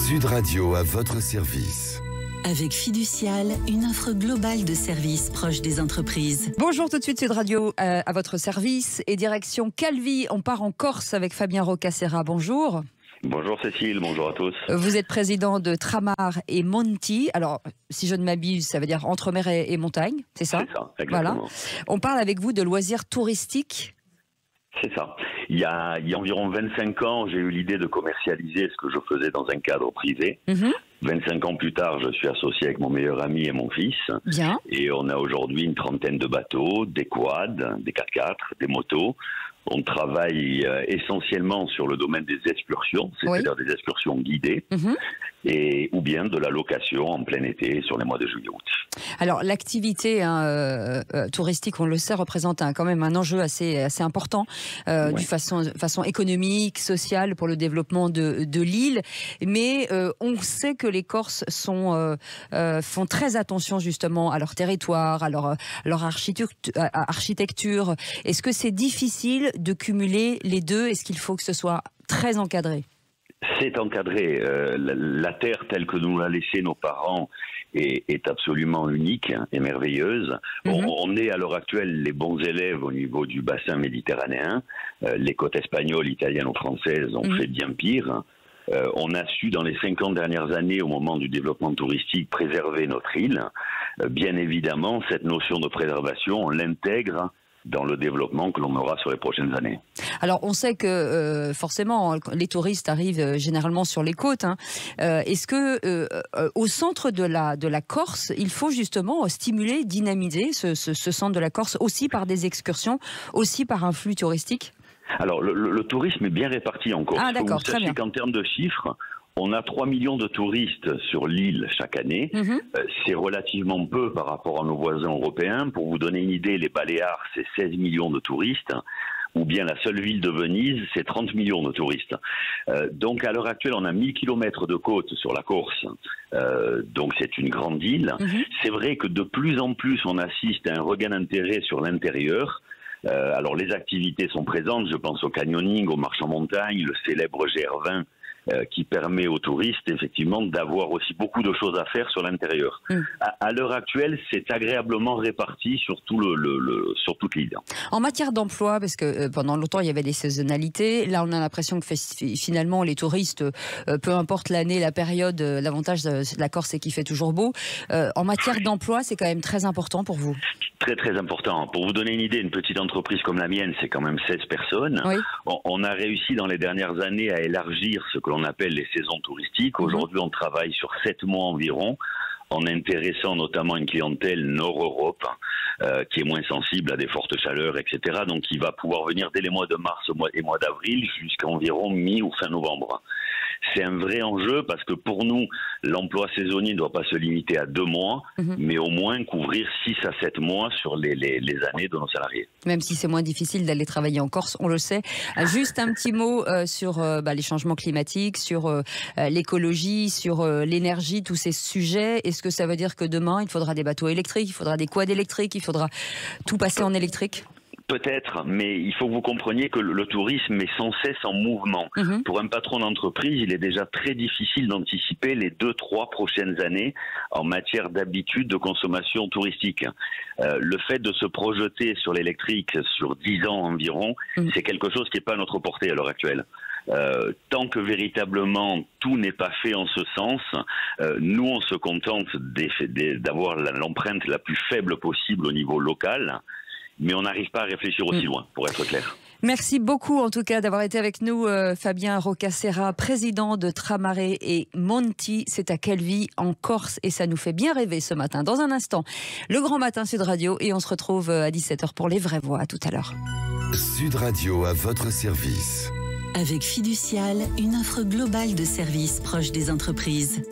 Sud Radio à votre service. Avec Fiducial, une offre globale de services proche des entreprises. Bonjour, tout de suite Sud Radio à votre service et direction Calvi. On part en Corse avec Fabien Roccassera. Bonjour. Bonjour Cécile, bonjour à tous. Vous êtes président de Tramar et Monti. Alors, si je ne m'abuse, ça veut dire entre mer et montagne, c'est ça? C'est ça, exactement. Voilà. On parle avec vous de loisirs touristiques. C'est ça. Il y a environ 25 ans, j'ai eu l'idée de commercialiser ce que je faisais dans un cadre privé. 25 ans plus tard, je suis associé avec mon meilleur ami et mon fils. Bien. Et on a aujourd'hui une trentaine de bateaux, des quads, des 4x4, des motos. On travaille essentiellement sur le domaine des excursions, c'est-à-dire des excursions guidées, ou bien de la location en plein été sur les mois de juillet-août. Alors l'activité touristique, on le sait, représente quand même un enjeu assez important de façon économique, sociale pour le développement de l'île. Mais on sait que les Corses font très attention justement à leur territoire, à leur architecture. Est-ce que c'est difficile de cumuler les deux? Est-ce qu'il faut que ce soit très encadré? C'est encadré. La terre telle que nous l'a laissée nos parents est absolument unique et merveilleuse. On est à l'heure actuelle les bons élèves au niveau du bassin méditerranéen. Les côtes espagnoles, italiennes ou françaises ont fait bien pire. On a su dans les 50 dernières années, au moment du développement touristique, préserver notre île. Bien évidemment, cette notion de préservation, on l'intègre dans le développement que l'on aura sur les prochaines années. Alors, on sait que forcément, les touristes arrivent généralement sur les côtes. Est-ce que au centre de la Corse, il faut justement stimuler, dynamiser ce centre de la Corse aussi par des excursions, aussi par un flux touristique? Alors, le tourisme est bien réparti en Corse. Ah, d'accord, très bien. Qu'en termes de chiffres, on a 3 millions de touristes sur l'île chaque année. C'est relativement peu par rapport à nos voisins européens. Pour vous donner une idée, les Baléares, c'est 16 millions de touristes. Ou bien la seule ville de Venise, c'est 30 millions de touristes. Donc à l'heure actuelle, on a 1000 km de côte sur la Corse. Donc c'est une grande île. C'est vrai que de plus en plus, on assiste à un regain d'intérêt sur l'intérieur. Alors les activités sont présentes, je pense au canyoning, aux marches en montagne, le célèbre GR20 qui permet aux touristes effectivement d'avoir aussi beaucoup de choses à faire sur l'intérieur. À l'heure actuelle, c'est agréablement réparti sur sur toute l'île. En matière d'emploi, parce que pendant longtemps il y avait des saisonnalités, là on a l'impression que finalement les touristes, peu importe l'année, la période, l'avantage de la Corse c'est qu'il fait toujours beau. En matière d'emploi, c'est quand même très important pour vous? Très très important. Pour vous donner une idée, une petite entreprise comme la mienne, c'est quand même 16 personnes. On a réussi dans les dernières années à élargir ce que l'on appelle les saisons touristiques. Aujourd'hui, on travaille sur 7 mois environ, en intéressant notamment une clientèle Nord-Europe, qui est moins sensible à des fortes chaleurs, etc. Donc, qui va pouvoir venir dès les mois de mars et mois d'avril jusqu'à environ mi- ou fin novembre. C'est un vrai enjeu parce que pour nous, l'emploi saisonnier ne doit pas se limiter à 2 mois, mais au moins couvrir 6 à 7 mois sur les années de nos salariés. Même si c'est moins difficile d'aller travailler en Corse, on le sait. Juste un petit mot sur les changements climatiques, sur l'écologie, sur l'énergie, tous ces sujets. Est-ce que ça veut dire que demain, il faudra des bateaux électriques, il faudra des quads électriques, il faudra tout passer en électrique ? Peut-être, mais il faut que vous compreniez que le tourisme est sans cesse en mouvement. Pour un patron d'entreprise, il est déjà très difficile d'anticiper les 2-3 prochaines années en matière d'habitude de consommation touristique. Le fait de se projeter sur l'électrique sur 10 ans environ, c'est quelque chose qui n'est pas à notre portée à l'heure actuelle. Tant que véritablement tout n'est pas fait en ce sens, nous on se contente d'avoir l'empreinte la plus faible possible au niveau local. Mais on n'arrive pas à réfléchir aussi loin, pour être clair. Merci beaucoup en tout cas d'avoir été avec nous, Fabien Roccassera, président de Tramar et Monti. C'est à Calvi, en Corse, et ça nous fait bien rêver ce matin. Dans un instant, le Grand Matin Sud Radio, et on se retrouve à 17h pour les vraies voix. À tout à l'heure. Sud Radio à votre service. Avec Fiducial, une offre globale de services proche des entreprises.